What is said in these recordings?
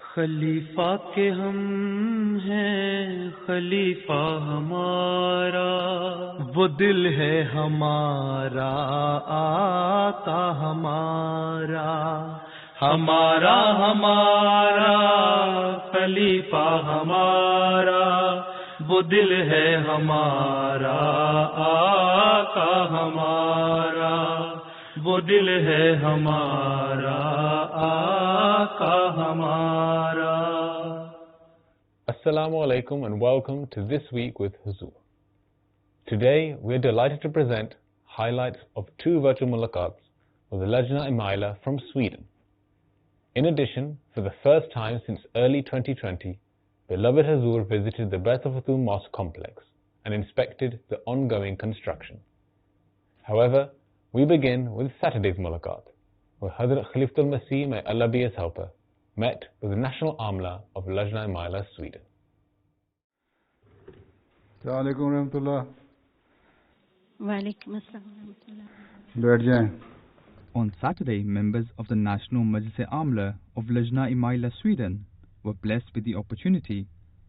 خلیفہ کے ہم ہیں خلیفہ ہمارا، وہ دل ہے ہمارا آقا ہمارا، ہمارا ہمارا خلیفہ ہمارا، وہ دل ہے ہمارا آقا ہمارا، وہ دل ہے ہمارا آقا ہمارا۔ Assalamu alaikum and welcome to This Week with Huzur. Today we are delighted to present highlights of two virtual mulaqats with the Lajna Imaila from Sweden. In addition, for the first time since early 2020, beloved Huzur visited the Beth of Huzur Mosque complex and inspected the ongoing construction. However, we begin with Saturday's mulaqat, where Hazrat Khalifatul Masih, may Allah be his helper, met with the National Amla of Lajna Imaila, Sweden. السلام علیکم ورحمۃ اللہ۔ وعلیکم السلام ورحمۃ اللہ۔ بیٹھ جائیں۔ On Saturday, members of the National Majlis-e-Amla of Lajna Imaila, Sweden, were blessed with the opportunity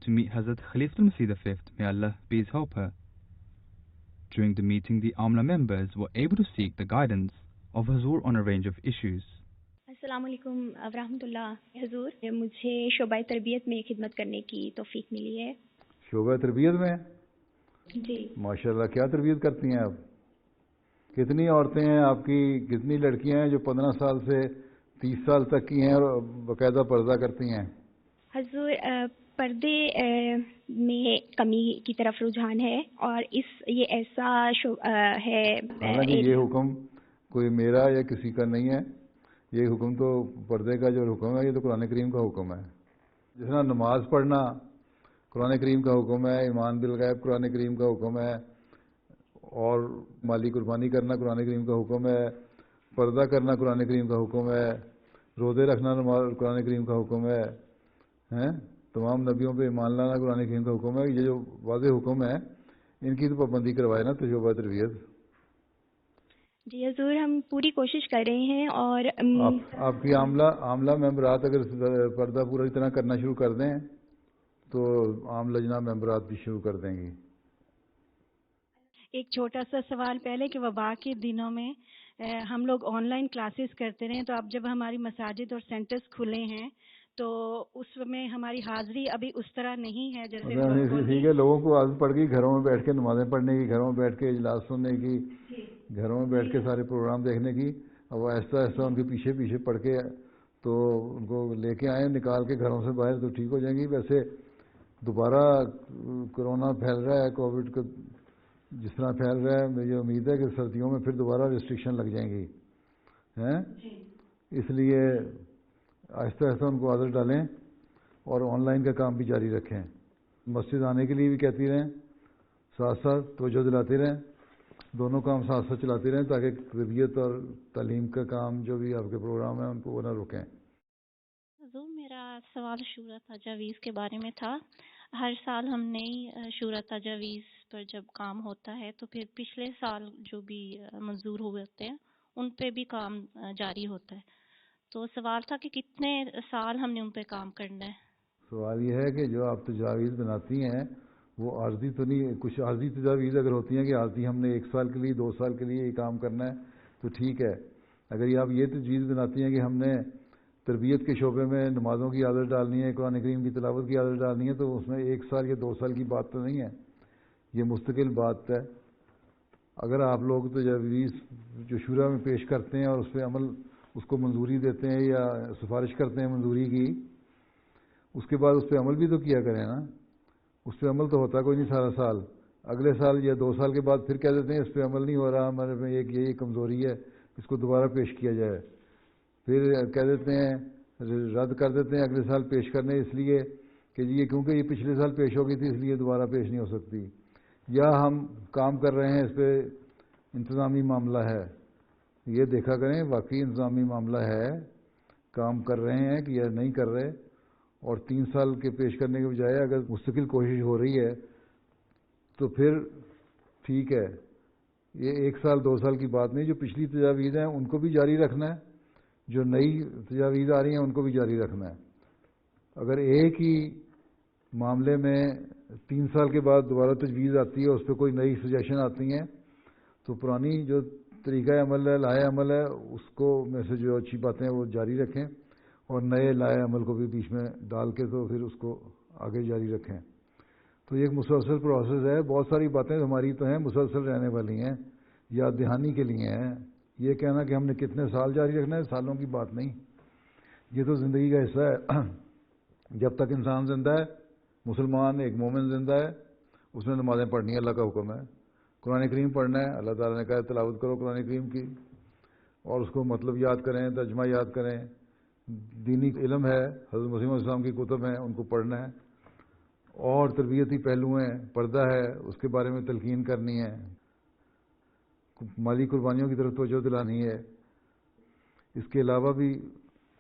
to meet Hazrat Khalifatul Masih V, may Allah be his helper. During the meeting, the Amla members were able to seek the guidance of Huzur on a range of issues. السلام علیکم ورحمۃ اللہ۔ حضور، مجھے شعبہ تربیت میں خدمت کرنے کی توفیق ملی ہے۔ شعبہ تربیت میں؟ جی ماشاءاللہ، کیا تربیت کرتی ہیں آپ؟ کتنی عورتیں ہیں آپ کی، کتنی لڑکیاں ہیں جو 15 سال سے 30 سال تک کی ہیں اور باقاعدہ پردہ کرتی ہیں؟ حضور، پردے میں کمی کی طرف رجحان ہے، اور یہ ایسا ہے، حالانکہ یہ حکم کوئی میرا یا کسی کا نہیں ہے، یہ حکم تو پردے کا جو حکم ہے یہ تو قرآن کریم کا حکم ہے۔ جس طرح نماز پڑھنا قرآن کریم کا حکم ہے، ایمان بالغیب قرآن کریم کا حکم ہے، اور مالی قربانی کرنا قرآن کریم کا حکم ہے، پردہ کرنا قرآن کریم کا حکم ہے، روزے رکھنا قرآن کریم کا حکم ہے، تمام نبیوں پہ ایمان لانا قرآن کریم کا حکم ہے۔ یہ جو واضح حکم ہے ان کی تو پابندی کروائے نا تجربہ تربیت۔ جی حضور، ہم پوری کوشش کر رہے ہیں، اور آپ کی عاملہ ممبرات اگر پردہ پوری طرح کرنا شروع کر دیں تو عام لجنہ ممبرات بھی شروع کر دیں گی۔ ایک چھوٹا سا سوال پہلے کہ وبا کے دنوں میں ہم لوگ آن لائن کلاسز کرتے رہے، تو اب جب ہماری مساجد اور سینٹرز کھلے ہیں تو اس میں ہماری حاضری ابھی اس طرح نہیں ہے جیسے ٹھیک ہے، لوگوں کو عادت پڑ گئی گھروں میں بیٹھ کے نمازیں پڑھنے کی، گھروں میں بیٹھ کے اجلاس سننے کی، گھروں میں بیٹھ کے سارے پروگرام دیکھنے کی۔ اب ایسا ایسا ان کے پیچھے پیچھے پڑھ کے تو ان کو لے کے آئیں نکال کے گھروں سے باہر تو ٹھیک ہو جائیں گی۔ ویسے دوبارہ کرونا پھیل رہا ہے، کووڈ کا جس طرح پھیل رہا ہے، مجھے امید ہے کہ سردیوں میں پھر دوبارہ ریسٹرکشن لگ جائیں گی، اس لیے آہستہ آہستہ ان کو عادت ڈالیں اور آن لائن کا کام بھی جاری رکھیں۔ مسجد آنے کے لیے بھی کہتی رہیں، ساتھ ساتھ توجہ دلاتے رہیں، دونوں کام ساتھ ساتھ چلاتے رہیں تاکہ تربیت اور تعلیم کا کام جو بھی آپ کے پروگرام ہیں ان کو وہ نہ رکیں۔ حضور، میرا سوال شورا تجاویز کے بارے میں تھا۔ ہر سال ہم نئی شورا تجاویز پر جب کام ہوتا ہے تو پھر پچھلے سال جو بھی منظور ہوئے ہوتے ہیں ان پہ بھی کام جاری ہوتا ہے، تو سوال تھا کہ کتنے سال ہم نے ان پہ کام کرنا ہے؟ سوال یہ ہے کہ جو آپ تجاویز بناتی ہیں وہ عارضی تو نہیں، کچھ عارضی تجاویز اگر ہوتی ہیں کہ عارضی ہم نے 1 سال کے لیے 2 سال کے لیے یہ کام کرنا ہے تو ٹھیک ہے۔ اگر یہ آپ یہ تجویز بناتی ہیں کہ ہم نے تربیت کے شعبے میں نمازوں کی عادت ڈالنی ہے، قرآن کریم کی تلاوت کی عادت ڈالنی ہے، تو اس میں 1 سال یا 2 سال کی بات تو نہیں ہے، یہ مستقل بات ہے۔ اگر آپ لوگ تجاویز جو شورا میں پیش کرتے ہیں اور اس پہ عمل، اس کو منظوری دیتے ہیں یا سفارش کرتے ہیں منظوری کی، اس کے بعد اس پہ عمل بھی تو کیا کریں نا۔ اس پہ عمل تو ہوتا کوئی نہیں سارا سال، اگلے سال یا 2 سال کے بعد پھر کہہ دیتے ہیں اس پہ عمل نہیں ہو رہا، ہمارے میں یہ کمزوری ہے، اس کو دوبارہ پیش کیا جائے، پھر کہہ دیتے ہیں رد کر دیتے ہیں اگلے سال پیش کرنے، اس لیے کہ یہ کیونکہ یہ پچھلے سال پیش ہو گئی تھی اس لیے دوبارہ پیش نہیں ہو سکتی، یا ہم کام کر رہے ہیں اس پہ انتظامی معاملہ ہے۔ یہ دیکھا کریں واقعی انتظامی معاملہ ہے، کام کر رہے ہیں کہ یا نہیں کر رہے، اور 3 سال کے پیش کرنے کے بجائے اگر مستقل کوشش ہو رہی ہے تو پھر ٹھیک ہے۔ یہ 1 سال 2 سال کی بات نہیں، جو پچھلی تجاویز ہیں ان کو بھی جاری رکھنا ہے، جو نئی تجاویز آ رہی ہیں ان کو بھی جاری رکھنا ہے۔ اگر ایک ہی معاملے میں 3 سال کے بعد دوبارہ تجویز آتی ہے، اس پہ کوئی نئی سجیشن آتی ہیں، تو پرانی جو طریقہ عمل ہے، لائے عمل ہے، اس کو میں سے جو اچھی باتیں ہیں وہ جاری رکھیں، اور نئے لائے عمل کو بھی بیچ میں ڈال کے تو پھر اس کو آگے جاری رکھیں. تو یہ ایک مسلسل پروسیس ہے. بہت ساری باتیں ہماری تو ہیں مسلسل رہنے والی ہیں، یاد دہانی کے لیے ہیں. یہ کہنا کہ ہم نے کتنے سال جاری رکھنا ہے، سالوں کی بات نہیں، یہ تو زندگی کا حصہ ہے. جب تک انسان زندہ ہے، مسلمان ایک مومن زندہ ہے، اس نے نمازیں پڑھنی ہے، اللہ کا حکم ہے. قرآن کریم پڑھنا ہے، اللہ تعالیٰ نے کہا ہے تلاوت کرو قرآن کریم کی، اور اس کو مطلب یاد کریں، ترجمہ یاد کریں. دینی علم ہے، حضرت مسیح علیہ السلام کی کتب ہیں، ان کو پڑھنا ہے. اور تربیتی پہلو ہیں، پردہ ہے، اس کے بارے میں تلقین کرنی ہے. مالی قربانیوں کی طرف توجہ دلانی ہے. اس کے علاوہ بھی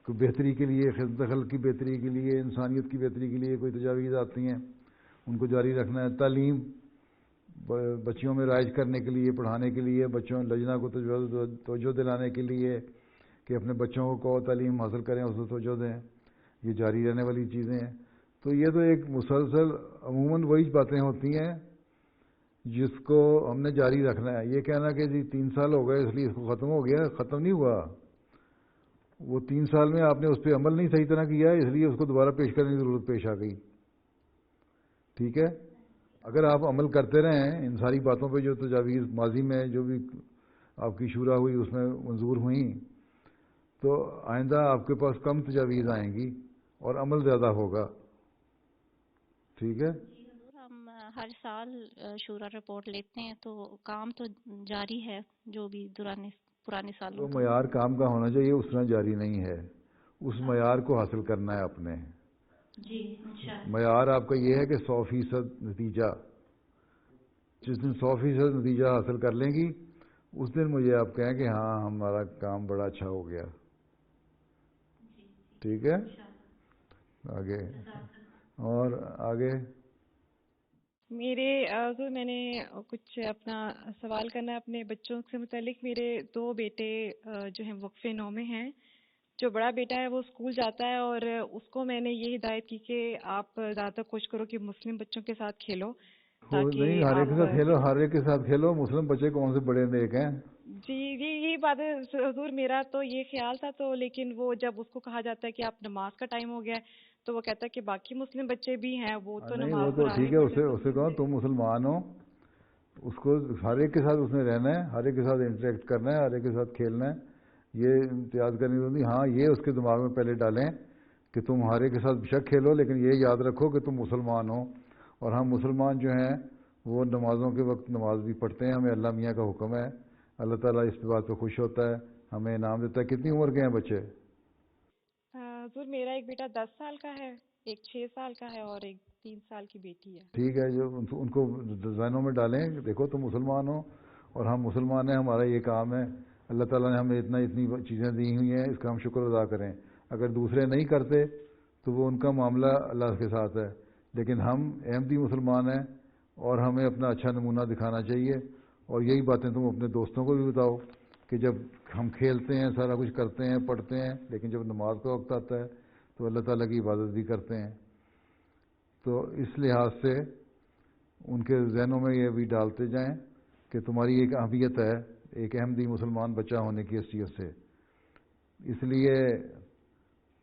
بہتری کے لیے، خدمت خلق کی بہتری کے لیے، انسانیت کی بہتری کے لیے کوئی تجاویز آتی ہیں، ان کو جاری رکھنا ہے. تعلیم بچیوں میں رائج کرنے کے لیے، پڑھانے کے لیے، بچوں لجنہ کو توجہ دلانے کے لیے کہ اپنے بچوں کو تعلیم حاصل کریں، اس کو توجہ دیں، یہ جاری رہنے والی چیزیں ہیں. تو یہ تو ایک مسلسل عموماً وہی باتیں ہوتی ہیں جس کو ہم نے جاری رکھنا ہے. یہ کہنا کہ جی 3 سال ہو گئے اس لیے اس کو ختم ہو گیا، ختم نہیں ہوا. وہ 3 سال میں آپ نے اس پہ عمل نہیں صحیح طرح کیا، اس لیے اس کو دوبارہ پیش کرنے کی ضرورت پیش آ گئی. ٹھیک ہے؟ اگر آپ عمل کرتے رہیں ان ساری باتوں پہ جو تجاویز ماضی میں جو بھی آپ کی شورا ہوئی اس میں منظور ہوئیں، تو آئندہ آپ کے پاس کم تجاویز آئیں گی اور عمل زیادہ ہوگا. ٹھیک ہے؟ ہم ہر سال شورا رپورٹ لیتے ہیں، تو کام تو جاری ہے جو بھی پرانے سالوں تو معیار کام کا ہونا چاہیے، اس طرح جاری نہیں ہے. اس معیار کو حاصل کرنا ہے اپنے. جی انشاءاللہ. معیار آپ کا یہ ہے کہ 100% نتیجہ. جس دن 100% نتیجہ حاصل کر لیں گی، اس دن مجھے آپ کہیں کہ ہاں ہمارا کام بڑا اچھا ہو گیا. ٹھیک ہے؟ آگے اور آگے میں نے کچھ اپنا سوال کرنا ہے اپنے بچوں سے متعلق. میرے 2 بیٹے جو ہیں وقفے 9 میں ہیں. جو بڑا بیٹا ہے وہ اسکول جاتا ہے، اور اس کو میں نے یہ ہدایت کی کہ آپ زیادہ کوشش کرو کہ مسلم بچوں کے ساتھ کھیلو. نہیں، ہر ایک کے ساتھ کھیلو، ہر ایک کے ساتھ کھیلو. مسلم بچے کون سے بڑے نیک ہیں؟ جی یہی بات ہے حضور، میرا تو یہ خیال تھا. تو لیکن وہ جب اس کو کہا جاتا ہے کہ آپ نماز کا ٹائم ہو گیا ہے، تو وہ کہتا ہے کہ باقی مسلم بچے بھی ہیں، وہ تو نہیں، نماز وہ تو ٹھیک ہے. اسے کہو تم مسلمان ہو، اس کو ہر ایک کے ساتھ اس نے رہنا ہے، ہر ایک کے ساتھ انٹریکٹ کرنا ہے، ہر ایک کے ساتھ کھیلنا ہے. یہ امتیاز کرنی ہوتی. ہاں یہ اس کے دماغ میں پہلے ڈالیں کہ تم ہر ایک کے ساتھ بے شک کھیلو، لیکن یہ یاد رکھو کہ تم مسلمان ہو. اور ہم مسلمان جو ہیں وہ نمازوں کے وقت نماز بھی پڑھتے ہیں. ہمیں اللہ میاں کا حکم ہے، اللہ تعالیٰ اس بات پہ خوش ہوتا ہے، ہمیں انعام دیتا ہے. کتنی عمر کے ہیں بچے؟ حضور میرا ایک بیٹا 10 سال کا ہے، ایک 6 سال کا ہے، اور ایک 3 سال کی بیٹی ہے. ٹھیک ہے، جو ان کو ذہنوں میں ڈالیں کہ دیکھو تم مسلمان ہو اور ہم مسلمان ہیں، ہمارا یہ کام ہے، اللہ تعالیٰ نے ہمیں اتنی چیزیں دی ہوئی ہیں، اس کا ہم شکر ادا کریں. اگر دوسرے نہیں کرتے تو وہ ان کا معاملہ اللہ کے ساتھ ہے، لیکن ہم احمدی مسلمان ہیں اور ہمیں اپنا اچھا نمونہ دکھانا چاہیے. اور یہی باتیں تم اپنے دوستوں کو بھی بتاؤ کہ جب ہم کھیلتے ہیں، سارا کچھ کرتے ہیں، پڑھتے ہیں، لیکن جب نماز کا وقت آتا ہے تو اللہ تعالیٰ کی عبادت بھی کرتے ہیں. تو اس لحاظ سے ان کے ذہنوں میں یہ بھی ڈالتے جائیں کہ تمہاری ایک اہمیت ہے ایک احمدی مسلمان بچہ ہونے کی حیثیت سے. اس لیے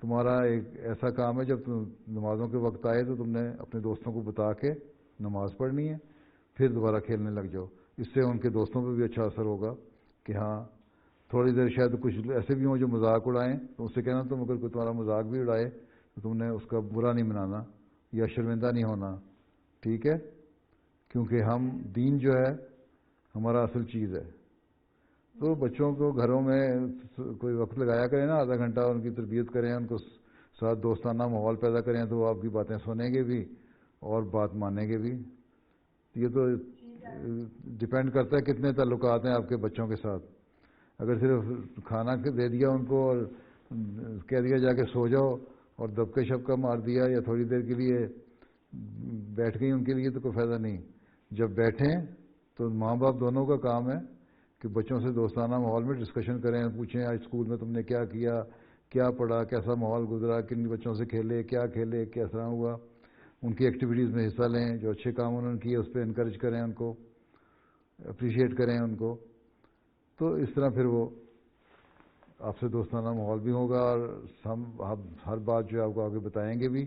تمہارا ایک ایسا کام ہے جب تم نمازوں کے وقت آئے تو تم نے اپنے دوستوں کو بتا کے نماز پڑھنی ہے، پھر دوبارہ کھیلنے لگ جاؤ. اس سے ان کے دوستوں پہ بھی اچھا اثر ہوگا کہ ہاں تھوڑی دیر شاید کچھ ایسے بھی ہوں جو مذاق اڑائیں، تو اس سے کہنا تم اگر کوئی تمہارا مذاق بھی اڑائے تو تم نے اس کا برا نہیں منانا یا شرمندہ نہیں ہونا. ٹھیک ہے؟ کیونکہ ہم دین جو ہے ہمارا اصل چیز ہے. تو بچوں کو گھروں میں کوئی وقت لگایا کریں نا، آدھا گھنٹہ ان کی تربیت کریں، ان کو ساتھ دوستانہ ماحول پیدا کریں، تو وہ آپ کی باتیں سنیں گے بھی اور بات مانیں گے بھی. یہ تو ڈپینڈ کرتا ہے کتنے تعلقات ہیں آپ کے بچوں کے ساتھ. اگر صرف کھانا دے دیا ان کو اور کہہ دیا جا کے سو جاؤ اور دبکے شبکہ مار دیا یا تھوڑی دیر کے لیے بیٹھ گئی ان کے لیے، تو کوئی فائدہ نہیں. جب بیٹھیں تو ماں باپ دونوں کا کام ہے کہ بچوں سے دوستانہ ماحول میں ڈسکشن کریں، پوچھیں آج اسکول میں تم نے کیا کیا، کیا پڑھا, کیسا ماحول گزرا, کن بچوں سے کھیلے, کس طرح ہوا, ان کی ایکٹیویٹیز میں حصہ لیں, جو اچھے کام انہوں نے کیے اس پہ انکریج کریں, ان کو اپریشیٹ کریں ان کو. تو اس طرح پھر وہ آپ سے دوستانہ ماحول بھی ہوگا, اور ہم ہر بات جو ہے آپ کو آگے بتائیں گے بھی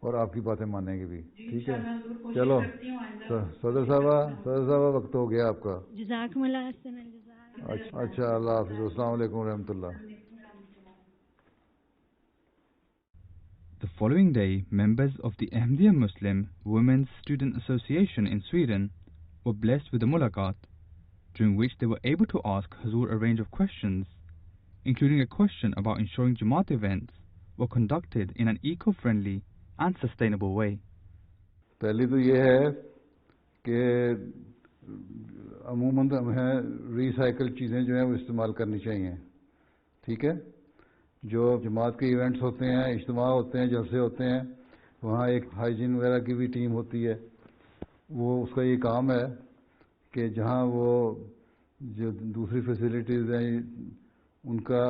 اور آپ کی باتیں مانیں گے بھی. ٹھیک ہے, چلو صدر صاحبہ وقت ہو گیا آپ کا. جزاکم اللہ احسن الجزاء. اچھا, اللہ حافظ, السلام علیکم ورحمۃ اللہ. The following day, members of the Ahmadiyya Muslim Women's Student Association in Sweden were blessed with a mulaqat, during which they were able to ask Hazur a range of questions, including a question about ensuring Jamaat events were conducted in an eco-friendly and sustainable way. پہلی تو یہ ہے کہ عموماً ہمیں ری cycle چیزیں جو ہیں وہ استعمال کرنی چاہیے. ٹھیک ہے, جو جماعت کے ایونٹس ہوتے ہیں, اجتماع ہوتے ہیں, جلسے ہوتے ہیں, وہاں ایک ہائیجین وغیرہ کی بھی ٹیم ہوتی ہے. وہ اس کا یہ کام ہے کہ جہاں وہ جو دوسری فیسلٹیز ہیں ان کا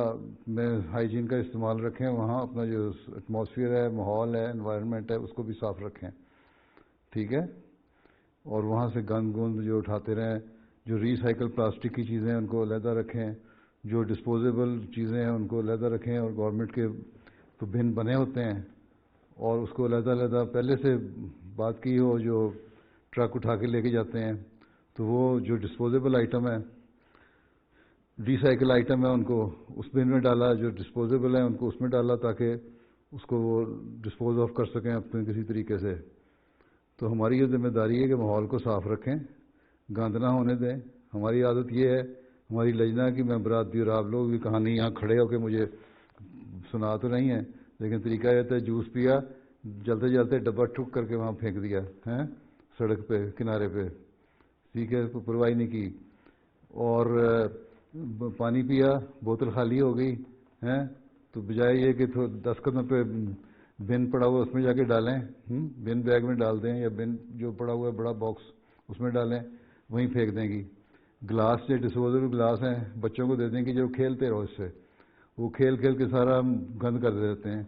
میں ہائیجین کا استعمال رکھیں, وہاں اپنا جو ایٹماسفیئر ہے, ماحول ہے, انوائرمنٹ ہے, اس کو بھی صاف رکھیں. ٹھیک ہے, اور وہاں سے گند جو اٹھاتے رہیں, جو ری سائیکل پلاسٹک کی چیزیں ہیں ان کو علیحدہ رکھیں, جو ڈسپوزیبل چیزیں ہیں ان کو علیحدہ رکھیں, اور گورنمنٹ کے تو بن بنے ہوتے ہیں اور اس کو علیحدہ پہلے سے بات کی ہو, جو ٹرک اٹھا کے لے کے جاتے ہیں تو وہ جو ڈسپوزیبل آئٹم ہے, ری سائیکل آئٹم ہے, ان کو اس بن میں ڈالا, جو ڈسپوزیبل ہیں ان کو اس میں ڈالا تاکہ اس کو وہ ڈسپوز آف کر سکیں اپنے کسی طریقے سے. تو ہماری یہ ذمہ داری ہے کہ ماحول کو صاف رکھیں, گند نہ ہونے دیں. ہماری عادت یہ ہے, ہماری لجنہ کی ممبرات بھی اور آپ لوگ بھی کہانی یہاں کھڑے ہو کے مجھے سنا تو نہیں ہے, لیکن طریقہ یہ تھا جوس پیا, جلتے جلتے ڈبہ ٹھک کر کے وہاں پھینک دیا ہے سڑک پہ کنارے پہ. ٹھیک ہے, پرواہی نہیں کی, اور پانی پیا, بوتل خالی ہو گئی ہیں, تو بجائے یہ کہ 10 قدم پہ بن پڑا ہوا اس میں جا کے ڈالیں, بن بیگ میں ڈال دیں, یا بن جو پڑا ہوا ہے بڑا باکس اس میں ڈالیں, وہیں پھینک دیں گی. گلاس جو ڈسپوزیبل گلاس ہیں بچوں کو دے دیں گی, جو کھیلتے رہو اس سے, وہ کھیل کے سارا گند کر دیتے ہیں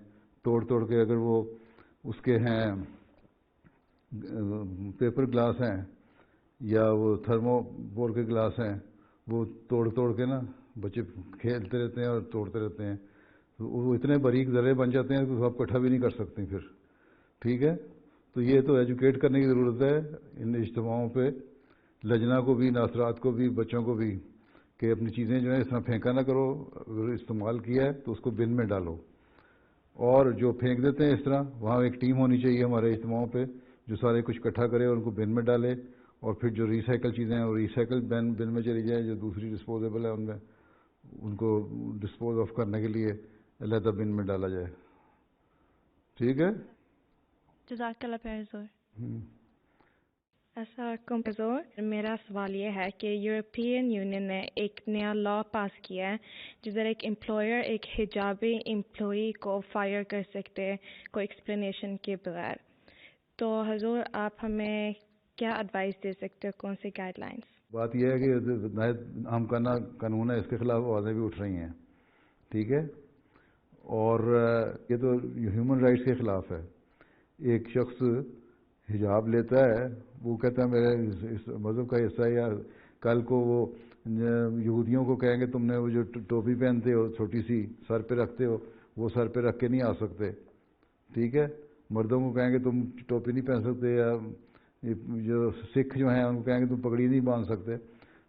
توڑ کے. اگر وہ اس کے ہیں پیپر گلاس ہیں یا وہ تھرمو بول کے گلاس ہیں, وہ توڑ کے نا بچے کھیلتے رہتے ہیں اور توڑتے رہتے ہیں, تو وہ اتنے باریک ذرے بن جاتے ہیں کہ آپ اکٹھا بھی نہیں کر سکتے پھر. ٹھیک ہے, تو یہ تو ایجوکیٹ کرنے کی ضرورت ہے ان اجتماعوں پہ, لجنہ کو بھی, ناصرات کو بھی, بچوں کو بھی, کہ اپنی چیزیں جو ہیں اس طرح پھینکا نہ کرو. اگر استعمال کیا ہے تو اس کو بن میں ڈالو, اور جو پھینک دیتے ہیں اس طرح, وہاں ایک ٹیم ہونی چاہیے ہمارے اجتماعوں پہ جو سارے کچھ اکٹھا کرے اور ان کو بن میں ڈالے, اور پھر جو ری سائیکل چیزیں ہیں وہ ری سائیکل بن میں چلی جائیں, جو دوسری ڈسپوزیبل ہے ان میں ان کو ڈسپوز آف کرنے کے لیے علیحدہ بن میں ڈالا جائے. ٹھیک ہے, جزاک اللہ خیر. السلام علیکم حضور. میرا سوال یہ ہے کہ یورپین یونین نے ایک نیا لا پاس کیا ہے جس پر ایک امپلائر ایک حجابی امپلائی کو فائر کر سکتے کوئی ایکسپلینیشن کے بغیر. تو حضور آپ ہمیں کیا ایڈوائس دے سکتے ہو, کون سی گائیڈ لائنس؟ بات یہ ہے کہ نہایت اہم قانون ہے, اس کے خلاف آوازیں بھی اٹھ رہی ہیں. ٹھیک ہے, اور یہ تو ہیومن رائٹس کے خلاف ہے. ایک شخص حجاب لیتا ہے, وہ کہتا ہے میرے اس مذہب کا حصہ ہے, یا کل کو وہ یہودیوں کو کہیں گے تم نے وہ جو ٹوپی پہنتے ہو چھوٹی سی سر پہ رکھتے ہو, وہ سر پہ رکھ کے نہیں آ سکتے. ٹھیک ہے, مردوں کو کہیں گے تم ٹوپی نہیں پہن سکتے, یا جو سکھ جو ہیں ان کو کہیں گے تم پگڑی نہیں باندھ سکتے.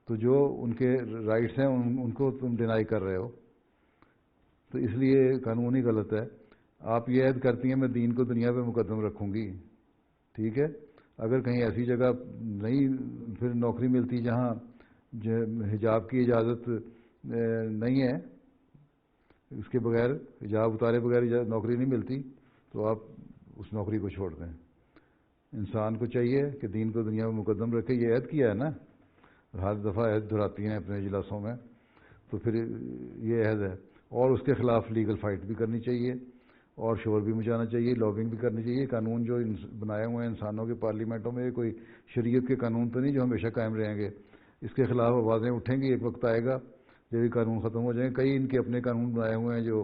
تو جو ان کے رائٹس ہیں ان کو تم ڈینائی کر رہے ہو, تو اس لیے قانونی غلط ہے. آپ یہ عہد کرتی ہیں میں دین کو دنیا پہ مقدم رکھوں گی. ٹھیک ہے, اگر کہیں ایسی جگہ نہیں پھر نوکری ملتی جہاں حجاب کی اجازت نہیں ہے, اس کے بغیر حجاب اتارے بغیر نوکری نہیں ملتی, تو آپ اس نوکری کو چھوڑ دیں. انسان کو چاہیے کہ دین کو دنیا میں مقدم رکھے. یہ عہد کیا ہے نا, ہر دفعہ عہد دہراتی ہیں اپنے اجلاسوں میں, تو پھر یہ عہد ہے. اور اس کے خلاف لیگل فائٹ بھی کرنی چاہیے, اور شور بھی مچانا چاہیے, لابنگ بھی کرنی چاہیے. قانون جو بنائے ہوئے ہیں انسانوں کے پارلیمنٹوں میں, یہ کوئی شریعت کے قانون تو نہیں جو ہمیشہ قائم رہیں گے. اس کے خلاف آوازیں اٹھیں گی, ایک وقت آئے گا جب یہ قانون ختم ہو جائیں گے. کئی ان کے اپنے قانون بنائے ہوئے ہیں جو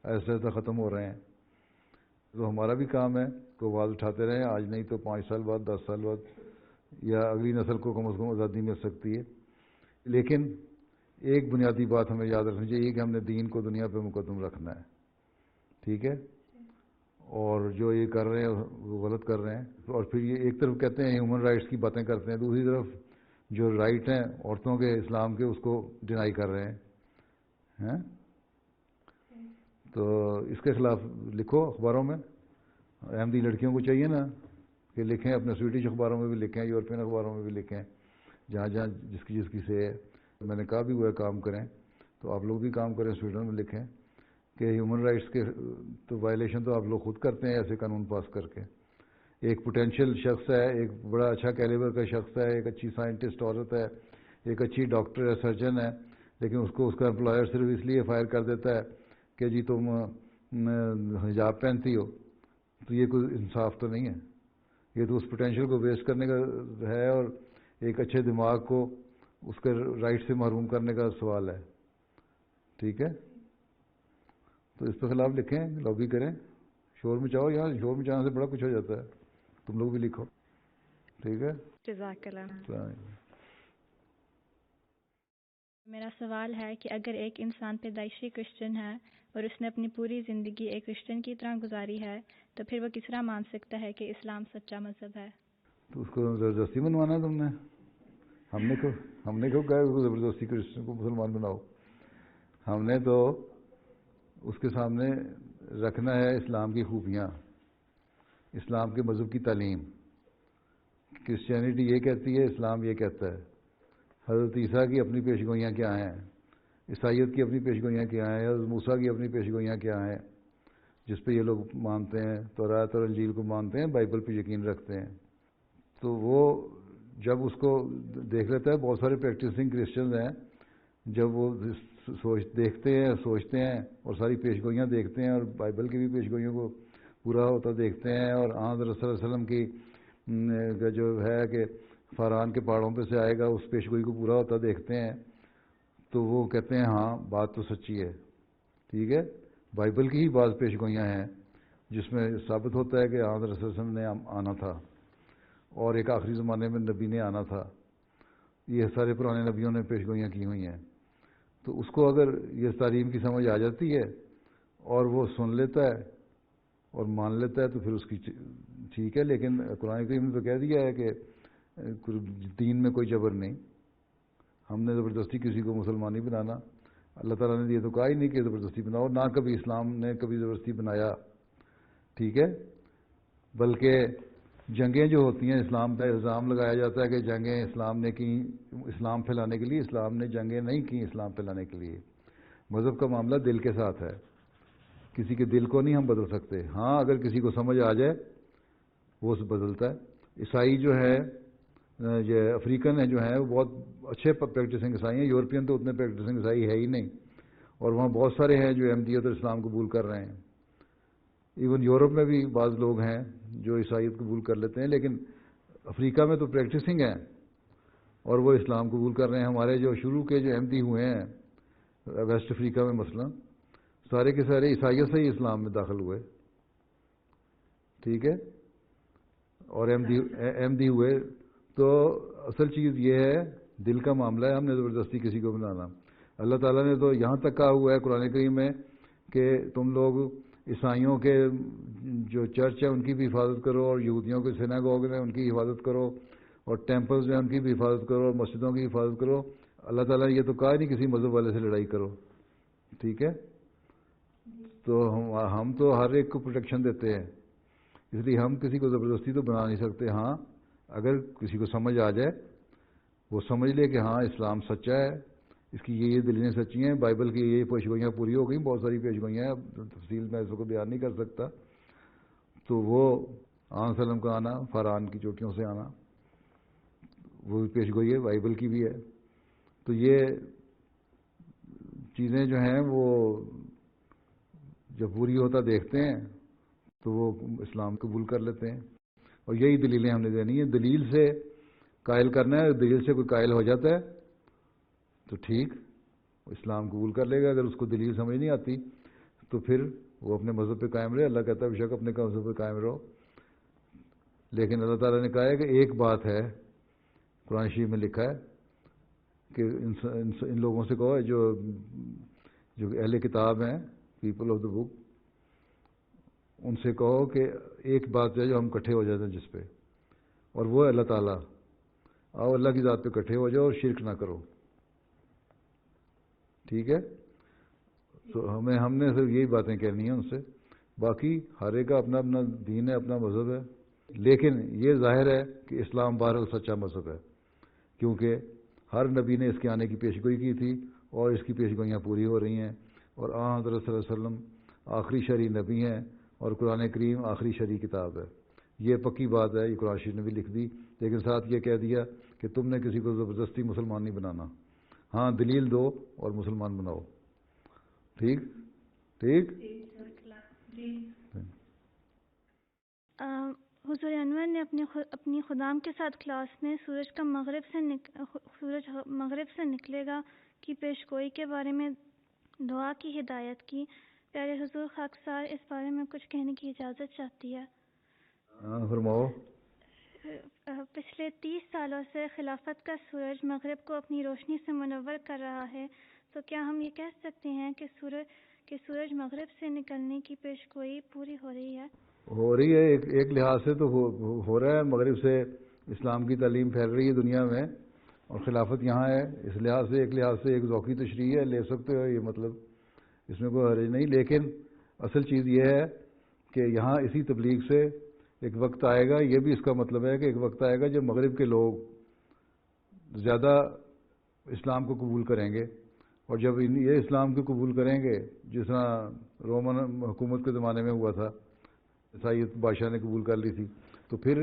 ایسے ایسے ختم ہو رہے ہیں. تو ہمارا بھی کام ہے کہ آواز اٹھاتے رہیں, آج نہیں تو 5 سال بعد, 10 سال بعد, یا اگلی نسل کو کم از کم آزادی مل سکتی ہے. لیکن ایک بنیادی بات ہمیں یاد رکھنی چاہیے کہ ہم نے دین کو دنیا پہ مقدم رکھنا ہے, ٹھیک ہے. اور جو یہ کر رہے ہیں وہ غلط کر رہے ہیں. اور پھر یہ ایک طرف کہتے ہیں ہیومن رائٹس کی باتیں کرتے ہیں, دوسری طرف جو رائٹ ہیں عورتوں کے اسلام کے اس کو ڈینائی کر رہے ہیں. تو اس کے خلاف لکھو اخباروں میں. احمدی لڑکیوں کو چاہیے نا کہ لکھیں, اپنے سویڈش اخباروں میں بھی لکھیں, یورپین اخباروں میں بھی لکھیں, جہاں جہاں جس کی سے ہے. میں نے کہا بھی ہوا ہے کام کریں, تو آپ لوگ بھی کام کریں, سویڈن میں لکھیں کہ ہیومن رائٹس کے تو وائلیشن تو آپ لوگ خود کرتے ہیں ایسے قانون پاس کر کے. ایک پوٹینشیل شخص ہے, ایک بڑا اچھا کیلیبر کا شخص ہے, ایک اچھی سائنٹسٹ عورت ہے, ایک اچھی ڈاکٹر ہے, سرجن ہے, لیکن اس کو اس کا امپلائر صرف اس لیے فائر کر دیتا ہے کہ جی تم حجاب پہنتی ہو. تو یہ کوئی انصاف تو نہیں ہے. یہ تو اس پوٹینشیل کو ویسٹ کرنے کا ہے اور ایک اچھے دماغ کو اس کے رائٹ سے محروم کرنے کا سوال ہے, ٹھیک ہے. تو اس کے خلاف لکھیں, لابی کریں, شور مچاؤ. یہاں شور مچانے سے بڑا کچھ ہو جاتا ہے. تم لوگ بھی لکھو, ٹھیک ہے. جزاک اللہ. میرا سوال ہے کہ اگر ایک انسان پیدائشی کرسچن ہے اور اس نے اپنی پوری زندگی ایک کرسچن کی طرح گزاری ہے, تو پھر وہ کس طرح مان سکتا ہے کہ اسلام سچا مذہب ہے؟ تو اس کو زبردستی بنوانا ہے تم نے. ہم نے کیوں کہا اس کو زبردستی کرسچن کو مسلمان بناؤ. ہم نے تو اس کے سامنے رکھنا ہے اسلام کی خوبیاں, اسلام کے مذہب کی تعلیم. کرسچینٹی یہ کہتی ہے, اسلام یہ کہتا ہے. حضرت عیسیٰ کی اپنی پیشگوئیاں کیا ہیں, عیسائیت کی اپنی پیشگوئیاں کیا ہیں, حضرت موسیٰ کی اپنی پیشگوئیاں کیا ہیں, جس پہ یہ لوگ مانتے ہیں, تورات اور انجیل کو مانتے ہیں, بائبل پہ یقین رکھتے ہیں. تو وہ جب اس کو دیکھ لیتا ہے, بہت سارے پریکٹسنگ کرسچنز ہیں, جب وہ دیکھتے ہیں, سوچتے ہیں اور ساری پیشگوئیاں دیکھتے ہیں اور بائبل کی بھی پیشگوئیوں کو پورا ہوتا دیکھتے ہیں, اور حضرت صلی اللہ علیہ وسلم کی جو ہے کہ فاران کے پہاڑوں پہ سے آئے گا اس پیشگوئی کو پورا ہوتا دیکھتے ہیں, تو وہ کہتے ہیں ہاں بات تو سچی ہے, ٹھیک ہے. بائبل کی ہی بعض پیشگوئیاں ہیں جس میں ثابت ہوتا ہے کہ حضرت صلی اللہ علیہ وسلم نے آنا تھا اور ایک آخری زمانے میں نبی نے آنا تھا. یہ سارے پرانے نبیوں نے پیشگوئیاں کی ہوئی ہیں. تو اس کو اگر یہ تعلیم کی سمجھ آ جاتی ہے اور وہ سن لیتا ہے اور مان لیتا ہے تو پھر اس کی ٹھیک ہے. لیکن قرآن کریم نے تو کہہ دیا ہے کہ دین میں کوئی جبر نہیں. ہم نے زبردستی کسی کو مسلمان نہیں بنانا. اللہ تعالیٰ نے یہ تو کہا ہی نہیں کہ زبردستی بناؤ, نہ کبھی اسلام نے کبھی زبردستی بنایا, ٹھیک ہے. بلکہ جنگیں جو ہوتی ہیں, اسلام پہ الزام لگایا جاتا ہے کہ جنگیں اسلام نے کی اسلام پھیلانے کے لیے. اسلام نے جنگیں نہیں کی اسلام پھیلانے کے لیے. مذہب کا معاملہ دل کے ساتھ ہے, کسی کے دل کو نہیں ہم بدل سکتے. ہاں اگر کسی کو سمجھ آ جائے وہ بدلتا ہے. عیسائی جو ہے, یہ افریقن ہیں جو ہیں, وہ بہت اچھے پریکٹسنگ عیسائی ہیں. یورپین تو اتنے پریکٹسنگ عیسائی ہے ہی نہیں, اور وہاں بہت سارے ہیں جو احمدیت اور اسلام قبول کر رہے ہیں. ایون یورپ میں بھی بعض لوگ ہیں جو عیسائیت قبول کر لیتے ہیں, لیکن افریقہ میں تو پریکٹسنگ ہیں اور وہ اسلام قبول کر رہے ہیں. ہمارے جو شروع کے جو احمدی ہوئے ہیں ویسٹ افریقہ میں مثلا, سارے کے سارے عیسائیت سے ہی اسلام میں داخل ہوئے, ٹھیک ہے, اور احمدی ہوئے. تو اصل چیز یہ ہے, دل کا معاملہ ہے. ہم نے زبردستی کسی کو بنانا. اللہ تعالیٰ نے تو یہاں تک کہا ہوا ہے قرآن کریم میں کہ تم لوگ عیسائیوں کے جو چرچ ہے ان کی بھی حفاظت کرو, اور یہودیوں کے سیناگوگ ہیں ان کی حفاظت کرو, اور ٹیمپلز ہیں ان کی بھی حفاظت کرو, اور مسجدوں کی حفاظت کرو. اللہ تعالیٰ نے یہ تو کہا نہیں کسی مذہب والے سے لڑائی کرو, ٹھیک ہے. تو ہم تو ہر ایک کو پروٹیکشن دیتے ہیں, اس لیے ہم کسی کو زبردستی تو بنا نہیں سکتے. ہاں اگر کسی کو سمجھ آ جائے, وہ سمجھ لے کہ ہاں اسلام سچا ہے, اس کی یہ دلیلیں سچی ہیں, بائبل کی یہ پیشگوئیاں پوری ہو گئیں, بہت ساری پیشگوئیاں ہیں, اب تفصیل میں اس کو بیان نہیں کر سکتا. تو وہ وسلم کا آنا, فاران کی چوٹیوں سے آنا, وہ بھی پیشگوئی ہے, بائبل کی بھی ہے. تو یہ چیزیں جو ہیں وہ جب پوری ہوتا دیکھتے ہیں تو وہ اسلام قبول کر لیتے ہیں. اور یہی دلیلیں ہم نے دینی ہیں. دلیل سے قائل کرنا ہے, دلیل سے کوئی قائل ہو جاتا ہے تو ٹھیک, اسلام قبول کر لے گا. اگر اس کو دلیل سمجھ نہیں آتی تو پھر وہ اپنے مذہب پہ قائم رہے. اللہ کہتا ہے بے شک اپنے مذہب پہ قائم رہو. لیکن اللہ تعالیٰ نے کہا ہے کہ ایک بات ہے, قرآن شریف میں لکھا ہے کہ ان لوگوں سے کہو جو اہل کتاب ہیں, پیپل آف دا بک, ان سے کہو کہ ایک بات ہے جو ہم اکٹھے ہو جاتے ہیں جس پہ, اور وہ ہے اللہ تعالیٰ. آؤ اللہ کی ذات پہ اکٹھے ہو جاؤ اور شرک نہ کرو. ٹھیک ہے, تو ہم نے صرف یہی باتیں کہنی ہیں ان سے. باقی ہر ایک کا اپنا اپنا دین ہے, اپنا مذہب ہے. لیکن یہ ظاہر ہے کہ اسلام بہرحال سچا مذہب ہے, کیونکہ ہر نبی نے اس کے آنے کی پیشگوئی کی تھی اور اس کی پیشگوئیاں پوری ہو رہی ہیں. اور حضرت صلی اللہ علیہ وسلم آخری شرعی نبی ہیں اور قرآن کریم آخری شرعی کتاب ہے. یہ پکی بات ہے, یہ قرآن شریف نے بھی لکھ دی. لیکن ساتھ یہ کہہ دیا کہ تم نے کسی کو زبردستی مسلمان نہیں بنانا. ہاں دلیل دو اور مسلمان بناؤ. ٹھیک ٹھیک. حضور انور نے اپنی خدام کے ساتھ کلاس میں سورج مغرب سے نکلے گا کی پیشگوئی کے بارے میں دعا کی ہدایت کی. پیارے حضور خاکسار اس بارے میں کچھ کہنے کی اجازت چاہتی ہے. فرماؤ. پچھلے 30 سالوں سے خلافت کا سورج مغرب کو اپنی روشنی سے منور کر رہا ہے, تو کیا ہم یہ کہہ سکتے ہیں کہ سورج مغرب سے نکلنے کی پیشگوئی پوری ہو رہی ہے؟ ہو رہی ہے, ایک لحاظ سے تو ہو رہا ہے. مغرب سے اسلام کی تعلیم پھیل رہی ہے دنیا میں, اور خلافت یہاں ہے. اس لحاظ سے ایک ذوقی تشریح ہے, لے سکتے ہو یہ, مطلب اس میں کوئی حرج نہیں. لیکن اصل چیز یہ ہے کہ یہاں اسی تبلیغ سے ایک وقت آئے گا, یہ بھی اس کا مطلب ہے کہ ایک وقت آئے گا جب مغرب کے لوگ زیادہ اسلام کو قبول کریں گے. اور جب یہ اسلام کو قبول کریں گے, جس طرح رومن حکومت کے زمانے میں ہوا تھا, عیسائیت بادشاہ نے قبول کر لی تھی, تو پھر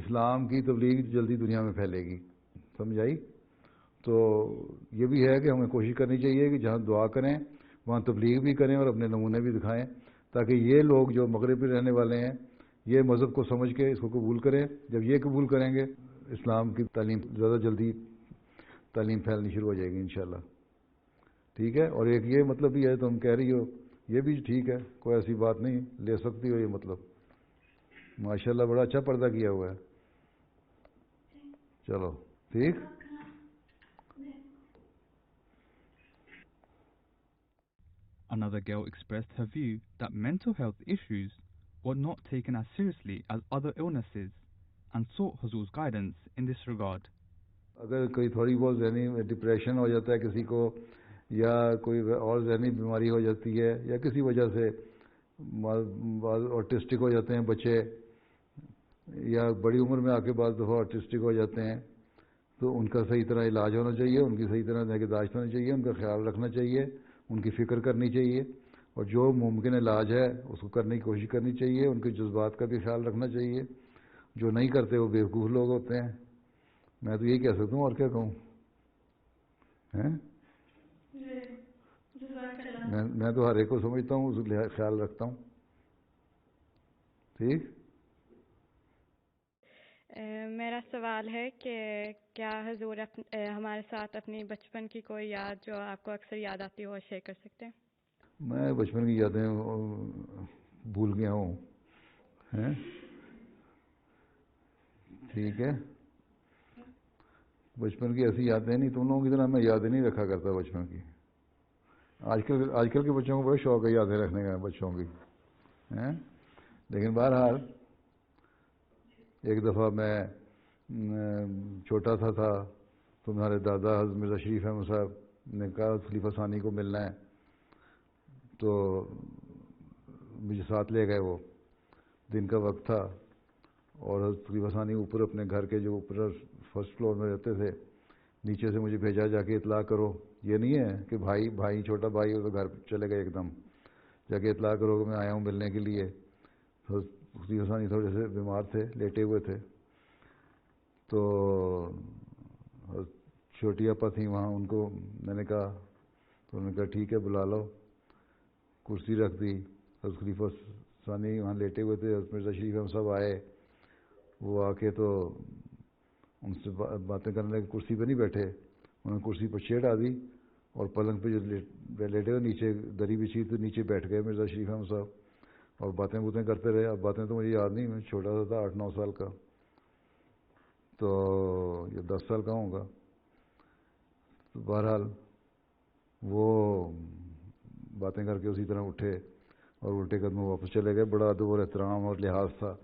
اسلام کی تبلیغ جلدی دنیا میں پھیلے گی. سمجھ آئی؟ تو یہ بھی ہے کہ ہمیں کوشش کرنی چاہیے کہ جہاں دعا کریں وہاں تبلیغ بھی کریں اور اپنے نمونے بھی دکھائیں, تاکہ یہ لوگ جو مغرب میں رہنے والے ہیں یہ مذہب کو سمجھ کے اس کو قبول کریں. جب یہ قبول کریں گے اسلام کی تعلیم زیادہ جلدی تعلیم پھیلنی شروع ہو جائے گی انشاءاللہ. ٹھیک ہے. اور ایک یہ مطلب بھی ہے, تم کہہ رہی ہو, یہ بھی ٹھیک ہے, کوئی ایسی بات نہیں, لے سکتی ہو یہ مطلب. ماشاءاللہ بڑا اچھا پردہ کیا ہوا ہے. چلو ٹھیک. Another girl expressed her view that mental health issues were not taken as seriously as other illnesses and sought Huzoor's guidance in this regard. اگر کوئی تھوڑی بہت ذہنی ڈپریشن ہو جاتا ہے کسی کو, یا کوئی اور ذہنی بیماری ہو جاتی ہے, یا کسی وجہ سے آٹسٹک ہو جاتے ہیں بچے, یا بڑی عمر میں آ کے بعض دفعہ آٹسٹک ہو جاتے ہیں, تو ان کا صحیح طرح علاج ہونا چاہیے, ان کی صحیح طرح نگہداشت ہونی چاہیے, ان کا خیال رکھنا چاہیے, ان کی فکر کرنی چاہیے, اور جو ممکن علاج ہے اس کو کرنے کی کوشش کرنی چاہیے. ان کے جذبات کا بھی خیال رکھنا چاہیے. جو نہیں کرتے وہ بیوقوف لوگ ہوتے ہیں. میں تو یہی کہہ سکتا ہوں, اور کیا کہوں. میں تو ہر ایک کو سمجھتا ہوں, اس کا خیال رکھتا ہوں. ٹھیک. میرا سوال ہے کہ کیا حضور ہمارے ساتھ اپنی بچپن کی کوئی یاد جو آپ کو اکثر یاد آتی ہو شیئر کر سکتے ہیں؟ میں بچپن کی یادیں بھول گیا ہوں. ٹھیک ہے. بچپن کی ایسی یادیں نہیں, تم لوگوں کی طرح میں یادیں نہیں رکھا کرتا بچپن کی. آج کل کے بچوں کو بڑا شوق ہے یادیں رکھنے کا بچوں کی. لیکن بہرحال ایک دفعہ میں چھوٹا سا تھا, تمہارے دادا حضرت مرزا شریف احمد صاحب نے کہا خلیفہ ثانی کو ملنا ہے, تو مجھے ساتھ لے گئے. وہ دن کا وقت تھا اور حضرت خلیفہ ثانی اوپر اپنے گھر کے جو اوپر فرسٹ فلور میں رہتے تھے, نیچے سے مجھے بھیجا جا کے اطلاع کرو. یہ نہیں ہے کہ بھائی چھوٹا بھائی ہو تو گھر چلے گئے ایک دم, جا کے اطلاع کرو کہ میں آیا ہوں ملنے کے لیے. خلیفہ ثانی تھوڑے سے بیمار تھے, لیٹے ہوئے تھے, تو چھوٹی آپا تھیں وہاں, ان کو میں نے کہا, تو انہوں نے کہا ٹھیک ہے بلا لو. کرسی رکھ دی. حضرت خلیفہ ثانی وہاں لیٹے ہوئے تھے. حضرت مرزا شریف ہم سب آئے. وہ آ کے تو ان سے باتیں کرنے کے, کرسی پہ نہیں بیٹھے, انہوں نے کرسی پر چیئر ڈال دی اور پلنگ پہ جو لیٹے ہوئے نیچے دری بچھی تو نیچے بیٹھ گئے مرزا شریف احمد صاحب اور باتیں بوتیں کرتے رہے. اب باتیں تو مجھے یاد نہیں, میں چھوٹا سا تھا 8-9 سال کا, تو یہ 10 سال کا ہوں گا. تو بہرحال وہ باتیں کر کے اسی طرح اٹھے اور الٹے قدموں واپس چلے گئے. بڑا ادب اور احترام اور لحاظ تھا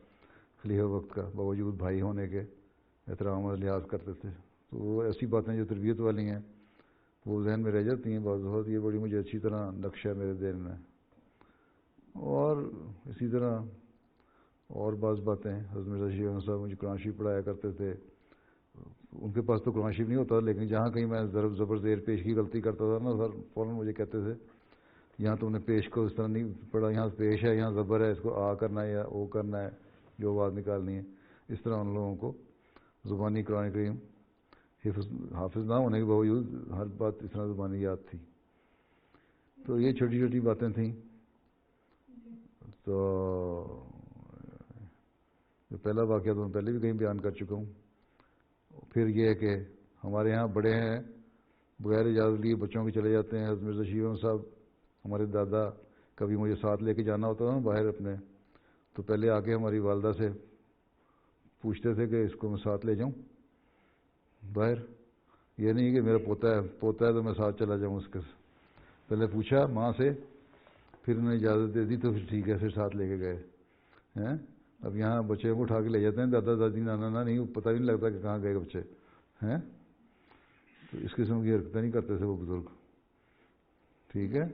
خلیفہ وقت کا, باوجود بھائی ہونے کے احترام اور لحاظ کرتے تھے. تو وہ ایسی باتیں جو تربیت والی ہیں وہ ذہن میں رہ جاتی ہیں بعض دفعہ. یہ بڑی مجھے اچھی طرح نقش ہے میرے ذہن میں. اور اسی طرح اور بعض باتیں, حضرت مرزا شریف احمد صاحب مجھے قرآن شریف پڑھایا کرتے تھے. ان کے پاس تو قرآن شریف نہیں ہوتا, لیکن جہاں کہیں میں ضرب زبر زیر پیش کی غلطی کرتا تھا نا, سر فوراً مجھے کہتے تھے یہاں تم نے پیش کو اس طرح نہیں پڑھا, یہاں پیش ہے, یہاں زبر ہے, اس کو آ کرنا ہے یا او کرنا ہے, جو آواز نکالنی ہے. اس طرح ان لوگوں کو زبانی قرآن کریم حافظ نہ ہونے کے باوجود ہر بات اس طرح زبانی یاد تھی. تو یہ چھوٹی چھوٹی باتیں تھیں. تو پہلا واقعہ تو میں پہلے بھی کہیں بیان کر چکا ہوں. پھر یہ ہے کہ ہمارے یہاں بڑے ہیں بغیر اجازت لیے بچوں کے چلے جاتے ہیں. حضرت مرزا شریف صاحب ہمارے دادا کبھی مجھے ساتھ لے کے جانا ہوتا تھا نا باہر اپنے, تو پہلے آ کے ہماری والدہ سے پوچھتے تھے کہ اس کو میں ساتھ لے جاؤں باہر. یہ نہیں کہ میرا پوتا ہے تو میں ساتھ چلا جاؤں اس کے. پہلے پوچھا ماں سے, پھر انہیں اجازت دے دی تو پھر ٹھیک ہے, پھر ساتھ لے کے گئے ہیں. اب یہاں بچے کو اٹھا کے لے جاتے ہیں دادا دادی نانا نہیں, پتہ نہیں لگتا کہ کہاں گئے بچے ہیں. تو اس قسم کی حرکتیں نہیں کرتے تھے وہ بزرگ. ٹھیک ہے.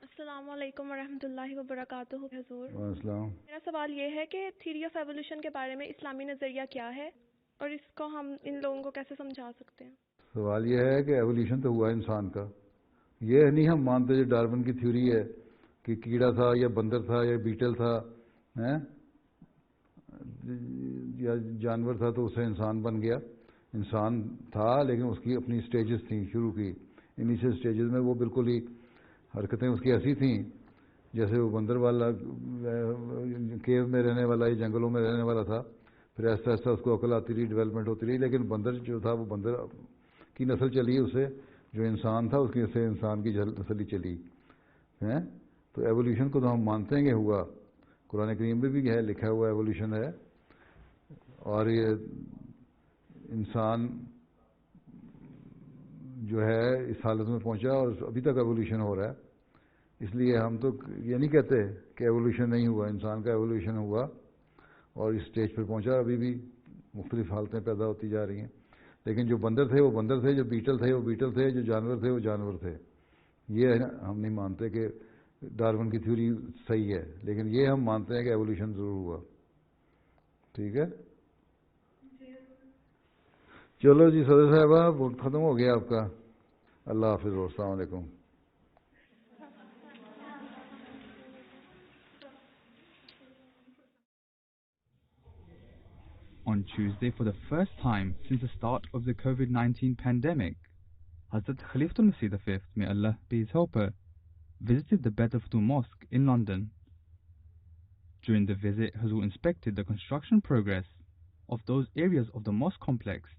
السلام علیکم ورحمۃ اللہ وبرکاتہ. حضور السلام. میرا سوال یہ ہے کہ تھیوری آف ایوولوشن کے بارے میں اسلامی نظریہ کیا ہے اور اس کو ہم ان لوگوں کو کیسے سمجھا سکتے ہیں؟ سوال یہ ہے کہ ایولیوشن تو ہوا انسان کا. یہ نہیں ہم مانتے جو ڈارون کی تھیوری ہے کہ کیڑا تھا یا بندر تھا یا بیٹل تھا یا جانور تھا تو اس سے انسان بن گیا. انسان تھا لیکن اس کی اپنی سٹیجز تھیں شروع کی. انیشل سٹیجز میں وہ بالکل ہی حرکتیں اس کی ایسی تھیں جیسے وہ بندر والا کیو میں رہنے والا یا جنگلوں میں رہنے والا تھا. پھر ایسا ایسا اس کو عقل آتی رہی, ڈیولپمنٹ ہوتی رہی, لیکن بندر جو تھا وہ بندر کی نسل چلی اس سے, جو انسان تھا اس کی سے انسان کی نسل ہی چلی ہے. تو ایولیوشن کو تو ہم مانتے ہیں کہ ہوا. قرآن کریم میں بھی ہے لکھا ہوا ایولیوشن ہے. اور یہ انسان جو ہے اس حالت میں پہنچا اور ابھی تک ایولیوشن ہو رہا ہے. اس لیے ہم تو یہ نہیں کہتے کہ ایولیوشن نہیں ہوا. انسان کا ایولیوشن ہوا اور اس سٹیج پر پہنچا. ابھی بھی مختلف حالتیں پیدا ہوتی جا رہی ہیں, لیکن جو بندر تھے وہ بندر تھے, جو بیٹل تھے وہ بیٹل تھے, جو جانور تھے وہ جانور تھے. یہ ہم نہیں مانتے کہ ڈارون کی تھیوری صحیح ہے, لیکن یہ ہم مانتے ہیں کہ ایولیوشن ضرور ہوا. ٹھیک ہے. چلو جی صدر صاحبہ وقت ختم ہو گیا آپ کا. اللہ حافظ اور السلام علیکم. On Tuesday, for the first time since the start of the COVID-19 pandemic, Hazrat Khalifatul Masih V, may Allah be his helper, visited the Bedford Mosque in London. During the visit, Hazur inspected the construction progress of those areas of the mosque complex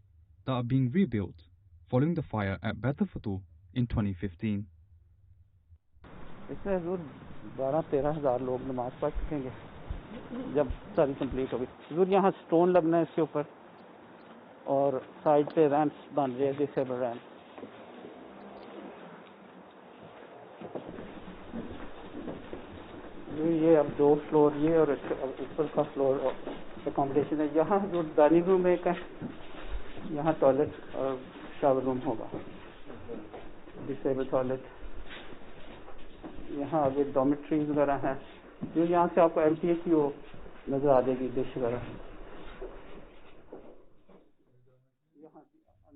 that are being rebuilt following the fire at Bedford in 2015. اس میں حضور 12-13 ہزار لوگ نماز پڑھ سکیں گے جب ساری کمپلیٹ ہوگی. حضور یہاں سٹون لگنا ہے اس کے اوپر اور سائڈ پہ ریمپس بن رہے ہیں, ڈسیبل ریمپ. یہ اب 2 فلور یہ اور اوپر کا فلور اکاموڈیشن ہے. یہاں جو ڈائننگ روم ایک ہے, یہاں ٹوائلٹ اور شاور روم ہوگا, ڈسیبل ٹوائلٹ. یہاں آگے ڈومیٹریز وغیرہ ہیں جو یہاں سے آپ کو ایم پی اے کی وہ نظر آ جائے گی, ڈش وغیرہ.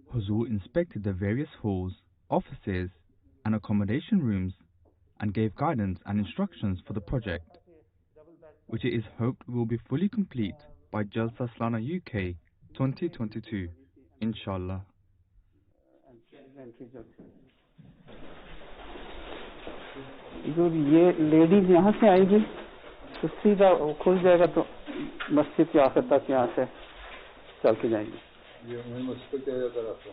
Huzur inspected the various halls, offices and accommodation rooms and gave guidance and instructions for the project, which it is hoped will be fully complete by Jalsa Salana UK 2022, inshallah. جو یہ ladies یہاں سے آئیں گی تو سیدھا کھل جائے گا تو مسجد کے آخر تک یہاں سے چل کے جائیں گی. یہ مسجد کو کیا جاتا راستہ؟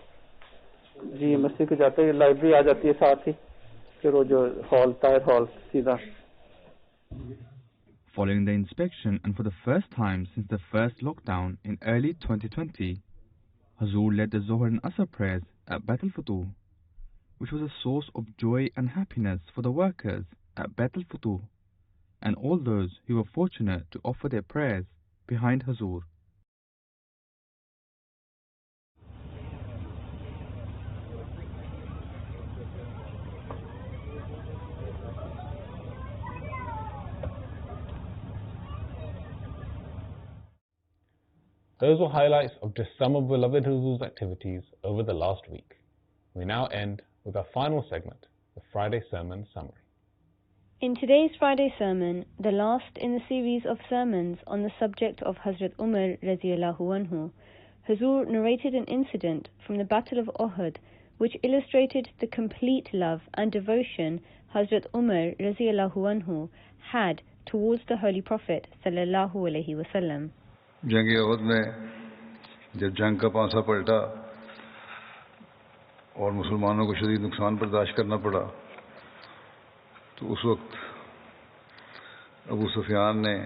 جی مسجد کو جاتے ہیں, لائبریری آ جاتی ہے ساتھ ہی, پھر وہ جو ہال طاہر ہال سیدھا. Following the inspection and for the first time since the first lockdown in early 2020, Hazur led the Zohar and Asr prayers at Beit al-Futuh, which was a source of joy and happiness for the workers at Beit al-Futuh and all those who were fortunate to offer their prayers behind Hazur. Those were highlights of just some of beloved Huzur's activities over the last week. We now end with our final segment, the Friday Sermon Summary. In today's Friday sermon, the last in the series of sermons on the subject of Hazrat Umar radiyallahu anhu, Huzur narrated an incident from the Battle of Uhud which illustrated the complete love and devotion Hazrat Umar radiyallahu anhu had towards the Holy Prophet sallallahu alaihi wasallam. جنگ احد میں جب جنگ کا پانسا پلٹا اور مسلمانوں کو شدید نقصان برداشت کرنا پڑا تو اس وقت ابو سفیان نے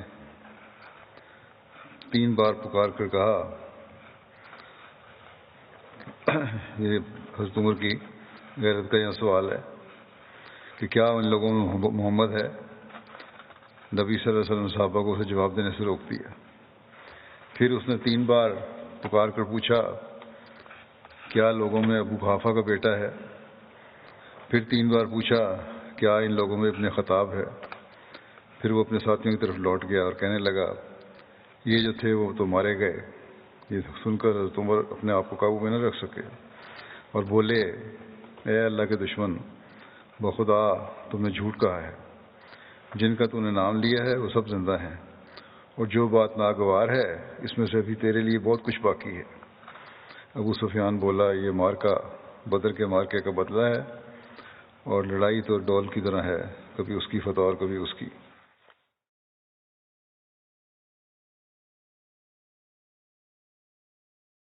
3 بار پکار کر کہا, یہ حضرت عمر کی غیرت کا یہ سوال ہے کہ کیا ان لوگوں میں محمد ہے. نبی صلی اللہ علیہ وسلم صحابہ کو اسے جواب دینے سے روک دیا. پھر اس نے 3 بار پکار کر پوچھا کیا لوگوں میں ابو قحافہ کا بیٹا ہے. پھر 3 بار پوچھا کیا ان لوگوں میں ابن خطاب ہے. پھر وہ اپنے ساتھیوں کی طرف لوٹ گیا اور کہنے لگا یہ جو تھے وہ تو مارے گئے. یہ سن کر حضرت عمر اپنے آپ کو قابو میں نہ رکھ سکے اور بولے اے اللہ کے دشمن, بخدا تم نے جھوٹ کہا ہے. جن کا تو نے نام لیا ہے وہ سب زندہ ہیں اور جو بات ناگوار ہے اس میں سے بھی تیرے لیے بہت کچھ باقی ہے. ابو سفیان بولا یہ مارکا بدر کے مارکے کا بدلہ ہے اور لڑائی تو ڈول کی طرح ہے, کبھی اس کی فتح اور کبھی اس کی.